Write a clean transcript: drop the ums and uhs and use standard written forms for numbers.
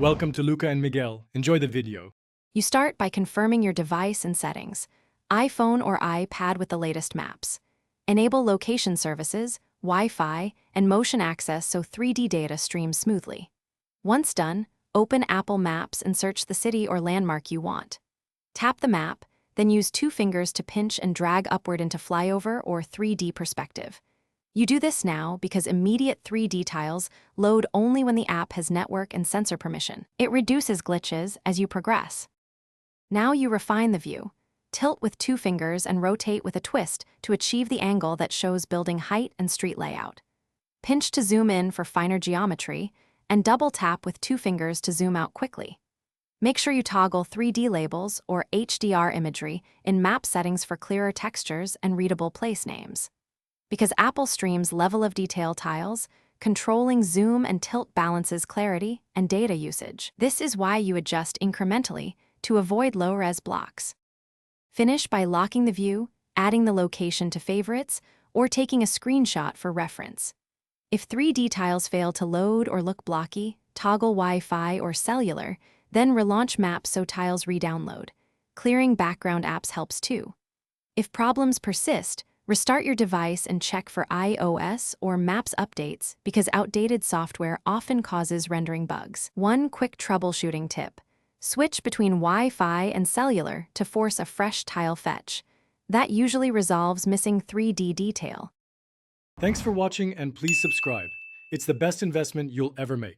Welcome to Luca and Miguel. Enjoy the video. You start by confirming your device and settings, iPhone or iPad with the latest maps. Enable location services, Wi-Fi, and motion access so 3D data streams smoothly. Once done, open Apple Maps and search the city or landmark you want. Tap the map, then use 2 fingers to pinch and drag upward into flyover or 3D perspective. You do this now because immediate 3D tiles load only when the app has network and sensor permission. It reduces glitches as you progress. Now you refine the view. Tilt with 2 fingers and rotate with a twist to achieve the angle that shows building height and street layout. Pinch to zoom in for finer geometry, and double tap with 2 fingers to zoom out quickly. Make sure you toggle 3D labels or HDR imagery in map settings for clearer textures and readable place names. Because Apple streams level of detail tiles, controlling zoom and tilt balances clarity and data usage. This is why you adjust incrementally to avoid low-res blocks. Finish by locking the view, adding the location to favorites, or taking a screenshot for reference. If 3D tiles fail to load or look blocky, toggle Wi-Fi or cellular, then relaunch Maps so tiles re-download. Clearing background apps helps too. If problems persist, restart your device and check for iOS or Maps updates because outdated software often causes rendering bugs. One quick troubleshooting tip: switch between Wi-Fi and cellular to force a fresh tile fetch. That usually resolves missing 3D detail. Thanks for watching and please subscribe. It's the best investment you'll ever make.